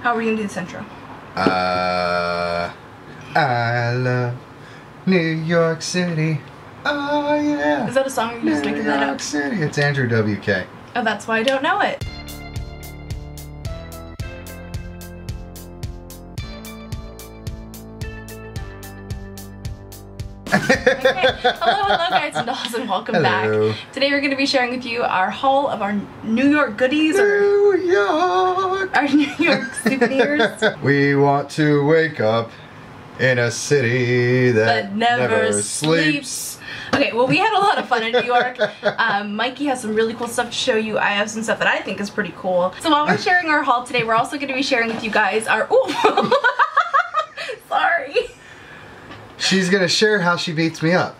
How are we gonna do this intro? I love New York City. Oh yeah. Is that a song or are you just making that up? New York City. It's Andrew WK. Oh, that's why I don't know it. Okay. Hello guys and dolls, and welcome back. Today we're going to be sharing with you our haul of our New York goodies, our New York souvenirs. We want to wake up in a city that never sleeps. Okay, well, we had a lot of fun in New York. Mikey has some really cool stuff to show you. I have some stuff that I think is pretty cool. So while we're sharing our haul today, we're also going to be sharing with you guys our... Ooh! Sorry. She's gonna share how she beats me up.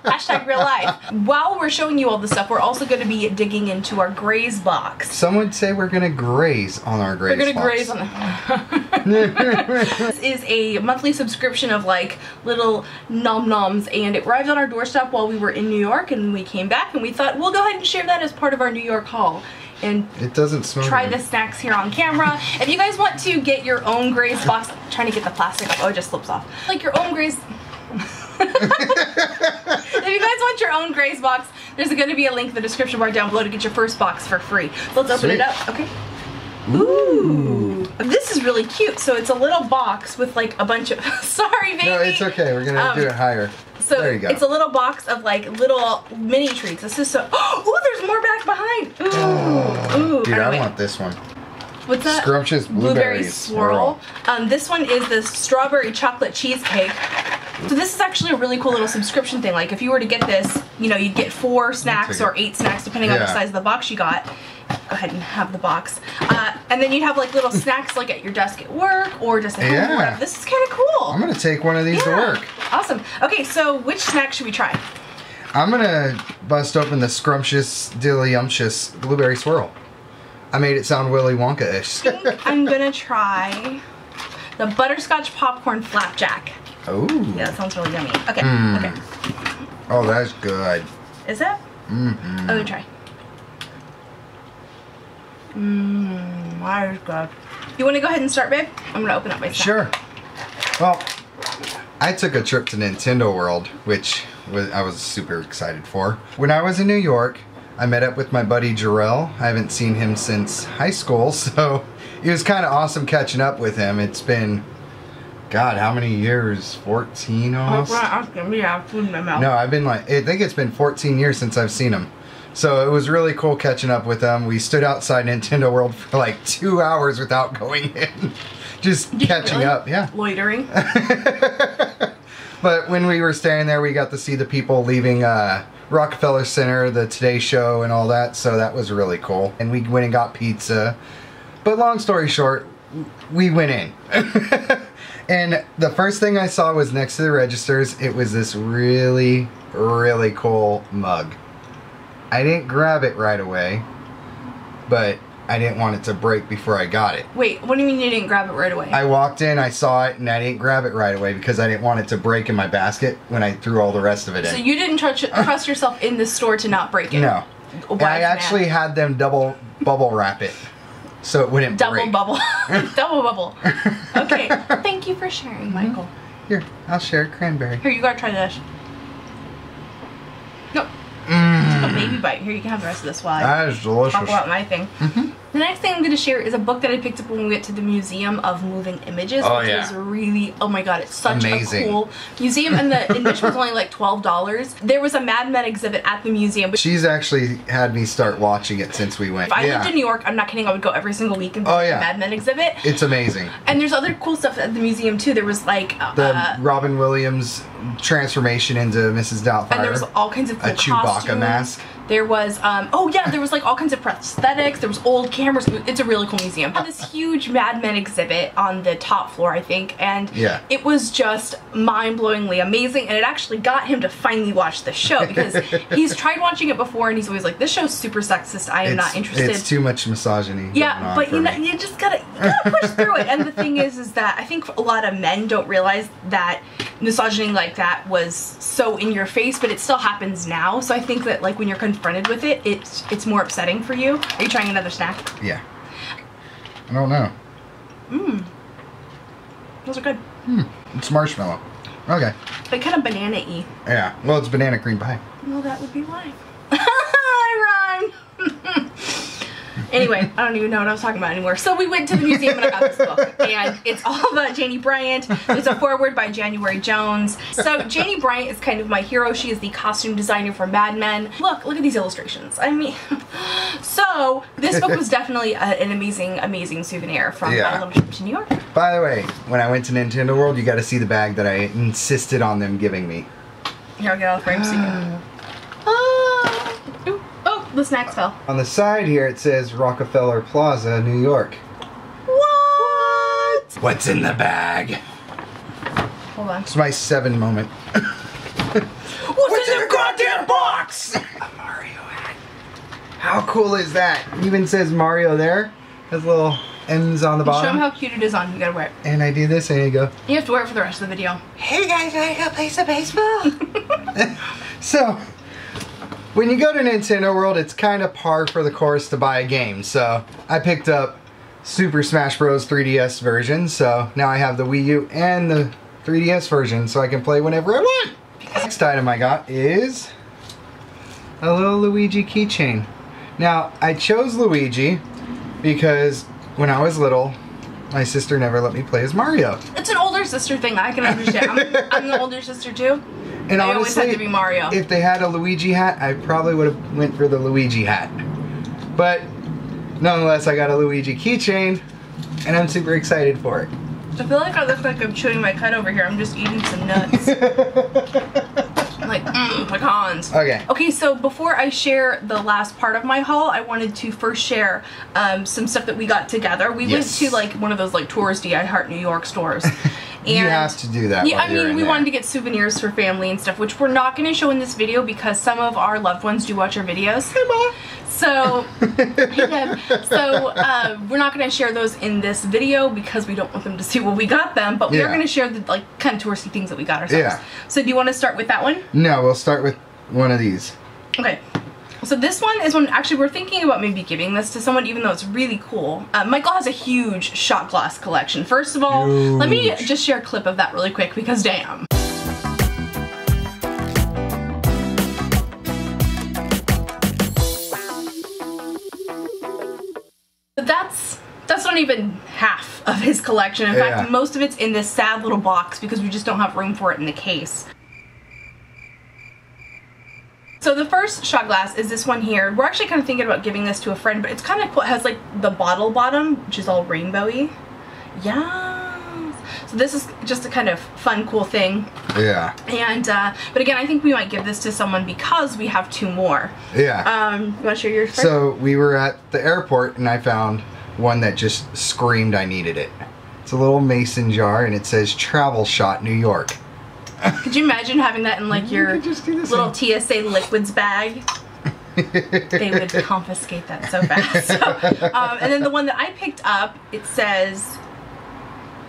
Hashtag real life. While we're showing you all this stuff, we're also going to be digging into our Graze box. Some would say we're gonna graze on our Graze box. We're gonna graze on This is a monthly subscription of like little nom-noms, and it arrived on our doorstep while we were in New York, and we came back and we thought we'll go ahead and share that as part of our New York haul. And it doesn't smell try good. the snacks here on camera. If you guys want to get your own Graze box, I'm trying to get the plastic off. Oh, it just slips off. Like your own Graze. If you guys want your own Graze box, there's going to be a link in the description bar down below to get your first box for free. So let's open it up. Okay. Ooh. This is really cute. So it's a little box with like a bunch of... Sorry, baby. No, it's okay. We're going to do it higher. So there you go. It's a little box of like little mini treats. This is so... Oh, there's more back behind. Ooh. Oh, Ooh. dude, I want this one. What's that? Scrumptious blueberry swirl. This one is the strawberry chocolate cheesecake. So this is actually a really cool little subscription thing. Like if you were to get this, you know, you'd get 4 snacks or 8 snacks depending on the size of the box you got. Go ahead and have the box. And then you'd have like little snacks like at your desk at work or just at home or whatever. This is kind of cool. I'm going to take one of these to work. Awesome. Okay, so which snack should we try? I'm going to bust open the scrumptious, dilly-umptious blueberry swirl. I made it sound Willy Wonka-ish. I think I'm going to try the butterscotch popcorn flapjack. Oh. Yeah, that sounds really yummy. Okay, okay. Oh, that's good. Is it? Mm-hmm. Let me try. That is good. You want to go ahead and start, babe? I'm going to open up my snack. Sure. Well, I took a trip to Nintendo World, which I was super excited for. When I was in New York, I met up with my buddy Jarrell. I haven't seen him since high school, so it was kind of awesome catching up with him. It's been, God, how many years? 14 almost? Asking me, I have food in my mouth. No, I've been like, I think it's been 14 years since I've seen him. So it was really cool catching up with him. We stood outside Nintendo World for like 2 hours without going in. Just catching up, yeah. Loitering. But when we were staying there, we got to see the people leaving Rockefeller Center, the Today Show, and all that. So that was really cool. And we went and got pizza. But long story short, we went in. And the first thing I saw was next to the registers, it was this really, really cool mug. I didn't grab it right away, but I didn't want it to break before I got it. Wait, what do you mean you didn't grab it right away? I walked in, I saw it, and I didn't grab it right away because I didn't want it to break in my basket when I threw all the rest of it in. So you didn't trust yourself in the store to not break it? No. I actually had them double bubble wrap it so it wouldn't break. Double bubble. Okay, thank you for sharing, Michael. Here, I'll share cranberry. Here, you gotta try this. No. Took a baby bite. Here, you can have the rest of this while That is delicious. talk about my thing. The next thing I'm going to share is a book that I picked up when we went to the Museum of Moving Images, which is really, oh my god, it's such a cool museum, and the admission was only like $12. There was a Mad Men exhibit at the museum. She's actually had me start watching it since we went. If I lived in New York, I'm not kidding, I would go every single week and see the Mad Men exhibit. It's amazing. And there's other cool stuff at the museum too. There was like the Robin Williams transformation into Mrs. Doubtfire. And there was all kinds of cool Chewbacca mask. There was, oh yeah, there was like all kinds of prosthetics, there was old cameras. It's a really cool museum. Had this huge Mad Men exhibit on the top floor, I think, and it was just mind-blowingly amazing, and it actually got him to finally watch the show, because he's tried watching it before and he's always like, this show's super sexist, I am not interested. It's too much misogyny. Yeah, but you know, you just gotta push through it. And the thing is that I think a lot of men don't realize that misogyny like that was so in your face, but it still happens now. So I think that like when you're confronted with it, it's more upsetting for you. Are you trying another snack? Yeah. don't know. Mmm. Those are good. It's marshmallow. Okay. Like kind of banana-y. Yeah. Well, it's banana cream pie. Well, that would be why. I rhyme. Anyway, I don't even know what I was talking about anymore. So we went to the museum and I got this book. And it's all about Janie Bryant. There's a foreword by January Jones. So Janie Bryant is kind of my hero. She is the costume designer for Mad Men. Look at these illustrations. I mean, so this book was definitely an amazing souvenir from my little trip to New York. By the way, when I went to Nintendo World, you got to see the bag that I insisted on them giving me. Here, I'll get out of the frame so you can... The snacks fell. On the side here it says Rockefeller Plaza, New York. What? What's in the bag? Hold on. It's my 7 moment. What's in the goddamn box? A Mario hat. How cool is that? It even says Mario there. Has little M's on the bottom. Show them how cute it is on. You gotta wear it. And I do this and you go. You have to wear it for the rest of the video. Hey guys, wanna go play some baseball? So, when you go to Nintendo World, it's kind of par for the course to buy a game. So I picked up Super Smash Bros. 3DS version. So now I have the Wii U and the 3DS version so I can play whenever I want. The next item I got is a little Luigi keychain. Now I chose Luigi because when I was little, my sister never let me play as Mario. It's an older sister thing. I can understand. I'm the older sister too. And I honestly, always had to be Mario. If they had a Luigi hat, I probably would have went for the Luigi hat. But nonetheless, I got a Luigi keychain, and I'm super excited for it. I feel like I look like I'm chewing my cud over here. I'm just eating some nuts. Like, pecans. Okay. Okay, so before I share the last part of my haul, I wanted to first share some stuff that we got together. We went to like one of those like touristy I Heart New York stores. And you have to do that. Yeah, I mean, we wanted to get souvenirs for family and stuff, which we're not going to show in this video because some of our loved ones do watch our videos. Hey, Mom. So, hey, Deb. So, we're not going to share those in this video because we don't want them to see what we got them, but we are going to share the like kind of touristy things that we got ourselves. Yeah. So, do you want to start with that one? No, we'll start with one of these. Okay. So this one is one, actually we're thinking about maybe giving this to someone even though it's really cool. Michael has a huge shot glass collection. First of all, let me just share a clip of that really quick because damn. But that's not even half of his collection. In fact, most of it's in this sad little box because we just don't have room for it in the case. So the first shot glass is this one here. We're actually kind of thinking about giving this to a friend, but it's kind of cool. It has like the bottle bottom, which is all rainbowy. Yeah. So this is just a kind of fun, cool thing. Yeah. And, but again, I think we might give this to someone because we have 2 more. Yeah. You want to share yours first? So we were at the airport and I found one that just screamed I needed it. It's a little mason jar and it says Travel Shot New York. Could you imagine having that in like your little TSA liquids bag? They would confiscate that so fast. So, and then the one that I picked up, it says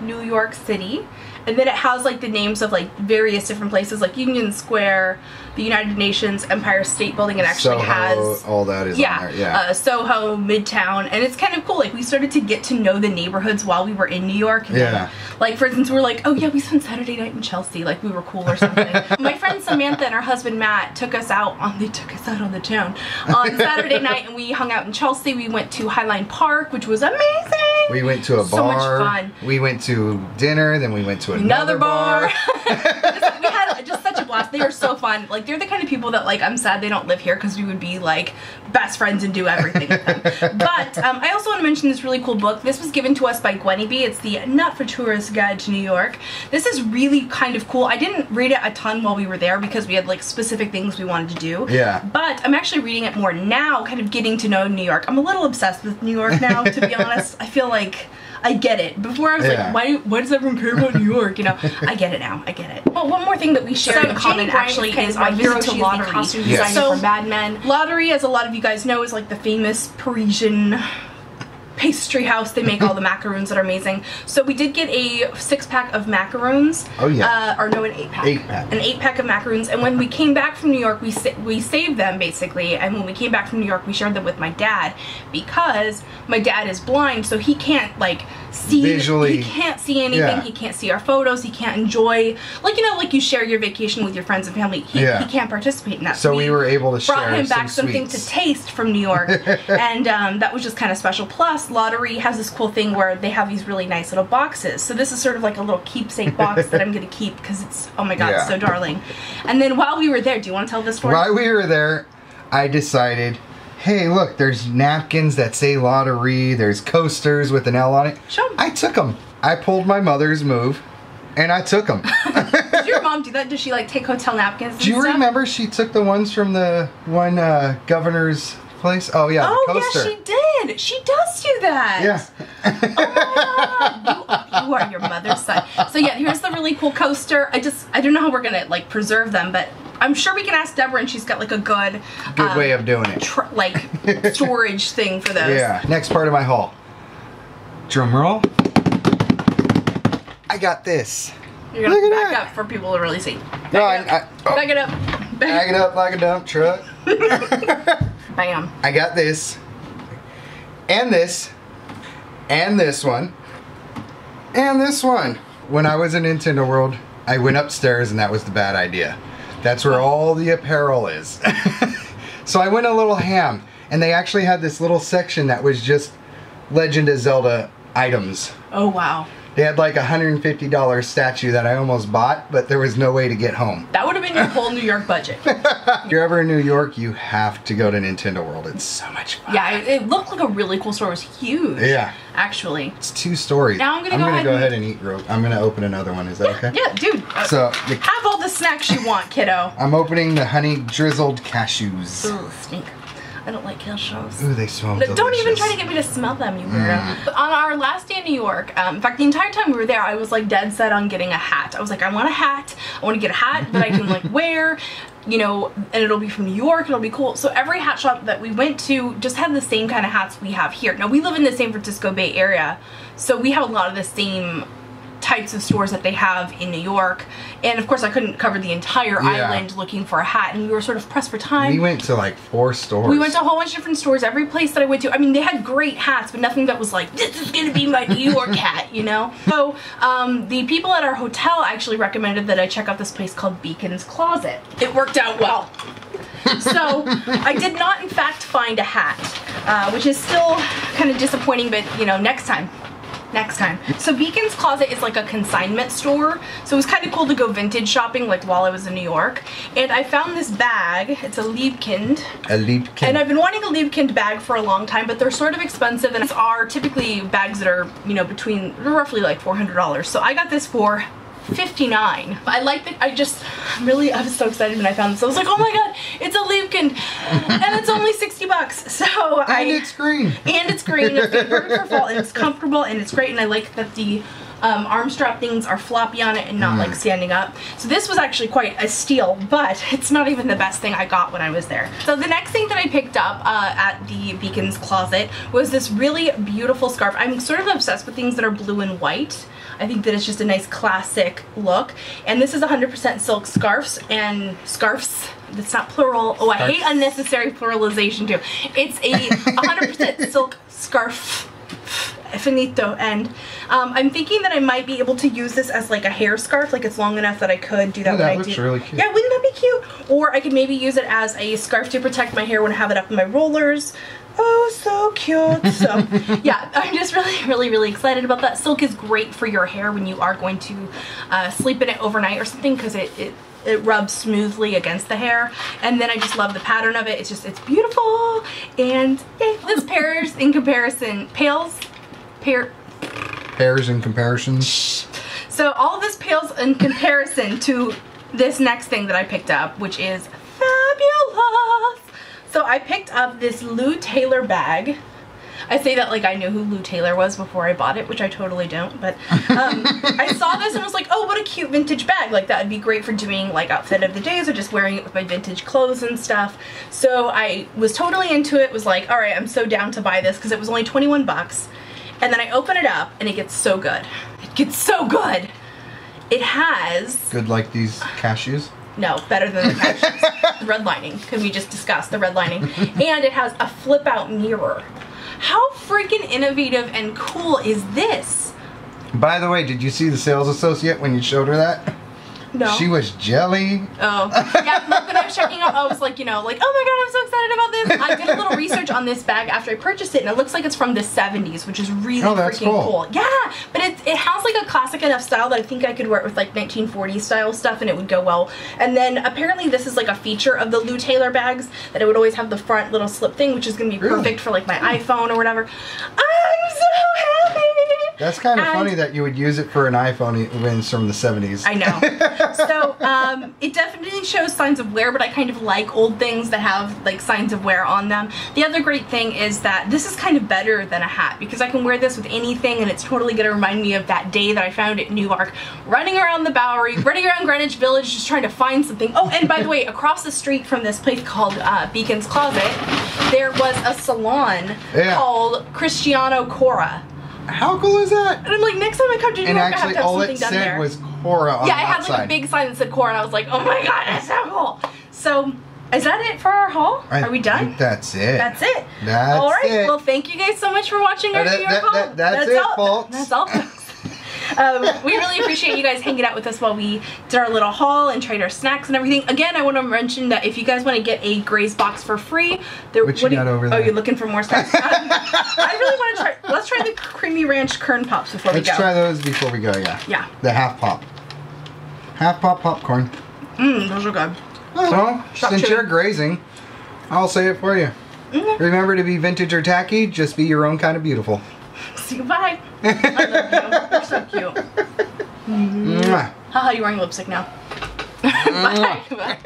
New York City. And then it has like the names of like various different places like Union Square, the United Nations, Empire State Building. It actually has all that is on there. Yeah. Soho, Midtown, and it's kind of cool. Like we started to get to know the neighborhoods while we were in New York. And then, like for instance, we're like, oh yeah, we spent Saturday night in Chelsea. Like we were cool or something. My friend Samantha and her husband Matt took us out on the town on Saturday night, and we hung out in Chelsea. We went to Highline Park, which was amazing. We went to a bar. So much fun. We went to dinner, then we went to another bar. We had just such a blast. They were so fun. Like they're the kind of people that like I'm sad they don't live here because we would be like best friends and do everything with them. But I also want to mention this really cool book. This was given to us by Gwenny B. It's the Not for Tourists Guide to New York. This is really kind of cool. I didn't read it a ton while we were there because we had like specific things we wanted to do. Yeah. But I'm actually reading it more now, kind of getting to know New York. I'm a little obsessed with New York now, to be honest. I feel like I get it. Before I was like, why does everyone care about New York? You know, I get it now. I get it. Well, one more thing that we share in common actually is our visit to Lottery. Costume designer for Mad Men. Lottery, as a lot of you guys know, is like the famous Parisian pastry house. They make all the macaroons that are amazing. So we did get a 6-pack of macaroons. Oh yeah. Or no, an 8-pack. 8-pack. An 8-pack of macaroons. And when we came back from New York, we saved them basically. And when we came back from New York, we shared them with my dad because my dad is blind, so he can't like see visually. He can't see anything. Yeah. He can't see our photos. He can't enjoy, like, you know, like you share your vacation with your friends and family. He can't participate in that. So we were able to share. Brought him back something sweets to taste from New York, and that was just kind of special. Plus, Lottery has this cool thing where they have these really nice little boxes. So this is sort of like a little keepsake box that I'm going to keep because it's, oh my god, it's so darling. And then while we were there, do you want to tell this story? While we were there, I decided, hey, look, there's napkins that say Lottery, there's coasters with an L on it. Show 'em. I took them. I pulled my mother's move, and I took them. Did your mom do that? Did she like take hotel napkins and Do you stuff? remember she took the ones from the one governor's place? Oh yeah, the coaster. Oh yeah, she did. She does do that. Yeah. You are your mother's son. So yeah, here's the really cool coaster. I don't know how we're gonna like preserve them, but I'm sure we can ask Deborah, and she's got like a good way of doing it. Like storage thing for those. Yeah. Next part of my haul. Drum roll. I got this. You're gonna back up for people to really see. Back it up. Back it up like a dump truck. Bam. I got this. And this. And this one. And this one. When I was in Nintendo World, I went upstairs and that was the bad idea. That's where all the apparel is. So I went a little ham, and they actually had this little section that was just Legend of Zelda items. Oh wow. They had like a $150 statue that I almost bought, but there was no way to get home. That would have been your whole New York budget. If you're ever in New York, you have to go to Nintendo World. It's so much fun. Yeah, it looked like a really cool store. It was huge. Yeah. Actually. It's 2 stories. Now I'm gonna go ahead and eat real. I'm gonna open another one. Is that okay? Yeah, dude. So have all the snacks you want, kiddo. I'm opening the honey drizzled cashews. Ugh, stink. I don't like cashews. Ooh, they smell delicious. Don't even try to get me to smell them, you weirdo. On our last day in New York, in fact, the entire time we were there, I was like dead set on getting a hat. I was like, I want a hat. I want to get a hat that I can like wear, you know, and it'll be from New York. It'll be cool. So every hat shop that we went to just had the same kind of hats we have here. Now we live in the San Francisco Bay Area, so we have a lot of the same types of stores that they have in New York, and of course I couldn't cover the entire island looking for a hat, and we were sort of pressed for time. We went to like 4 stores. We went to a whole bunch of different stores. Every place that I went to, I mean, they had great hats, but nothing that was like, this is gonna be my New York hat, you know? So the people at our hotel actually recommended that I check out this place called Beacon's Closet. It worked out well. So I did not in fact find a hat, which is still kind of disappointing, but you know, next time. So Beacon's Closet is like a consignment store, so it was kind of cool to go vintage shopping like while I was in New York, and I found this bag. It's a Liebkind. A Liebkind. And I've been wanting a Liebkind bag for a long time, but they're sort of expensive, and these are typically bags that are, you know, between roughly like $400. So I got this for $59. I like that. I was so excited when I found this. I was like, oh my god, it's a Liebkind, and it's only $60. So it's green. And it's green. It's perfect for fall, and it's comfortable, and it's great. And I like that the arm strap things are floppy on it and not like standing up. So this was actually quite a steal, but it's not even the best thing I got when I was there. So the next thing that I picked up at the Beacon's Closet was this really beautiful scarf. I'm sort of obsessed with things that are blue and white. I think that it's just a nice classic look. And this is 100% silk scarves, and scarves, that's not plural. Oh, I hate unnecessary pluralization too. It's a 100% silk scarf. Finito. And I'm thinking that I might be able to use this as like a hair scarf, like it's long enough that I could do that. Oh, that looks really cute. Yeah, wouldn't that be cute? Or I could maybe use it as a scarf to protect my hair when I have it up in my rollers. Oh, so cute. So yeah, I'm just really excited about that. Silk is great for your hair when you are going to sleep in it overnight or something, because it rubs smoothly against the hair, and then I just love the pattern of it. It's beautiful, and yay. This pairs in comparison, pairs in comparisons. So all of this pales in comparison to this next thing that I picked up, which is fabulous. So I picked up this Lou Taylor bag. I say that like I knew who Lou Taylor was before I bought it, which I totally don't, but I saw this and was like, oh, what a cute vintage bag. Like that would be great for doing like outfit of the days or just wearing it with my vintage clothes and stuff. So I was totally into it, was like, all right, I'm so down to buy this because it was only 21 bucks. And then I open it up and it gets so good. It gets so good. It has... Good like these cashews? No, better than the cashews. The red lining, because we just discussed the red lining. And it has a flip out mirror. How freaking innovative and cool is this? By the way, did you see the sales associate when you showed her that? No. She was jelly. Oh. Yeah, look, when I was checking out, I was like, you know, like, oh my god, I'm so excited about this. I did a little research on this bag after I purchased it, and it looks like it's from the 70s, which is really freaking cool. Yeah, but it has like a classic enough style that I think I could wear it with like 1940s style stuff and it would go well. And then apparently this is like a feature of the Lou Taylor bags, that it would always have the front little slip thing, which is going to be perfect for like my iPhone or whatever. I'm so happy! That's kind of funny that you would use it for an iPhone when it's from the 70s. I know. So, it definitely shows signs of wear, but I kind of like old things that have, like, signs of wear on them. The other great thing is that this is kind of better than a hat, because I can wear this with anything, and it's totally going to remind me of that day that I found it in Newark, running around the Bowery, running around Greenwich Village, just trying to find something. Oh, and by the way, across the street from this place called Beacon's Closet, there was a salon called Cristiano Cora. How cool is that? And I'm like, next time I come to New York, I have to have something done there. And actually, all it said was Cora on the outside. Yeah, it had like a big sign that said Cora, and I was like, oh my god, that's so cool. So, is that it for our haul? Are we done? I think that's it. That's it. That's all right. it. Well, thank you guys so much for watching our New York haul. That's it, folks. That's all, folks. We really appreciate you guys hanging out with us while we did our little haul and tried our snacks and everything. Again, I want to mention that if you guys want to get a Gray's box for free, what you got over there? Oh, you're looking for more snacks? I really want to try. Let's try the Creamy Ranch Kern Pops before we go. Let's try those before we go. Yeah. Yeah. The half pop popcorn. Those are good. So, since you're grazing, I'll say it for you. Remember to be vintage or tacky. Just be your own kind of beautiful. See you. Bye. I love you. You're so cute. Haha, you're wearing lipstick now. Bye. Bye.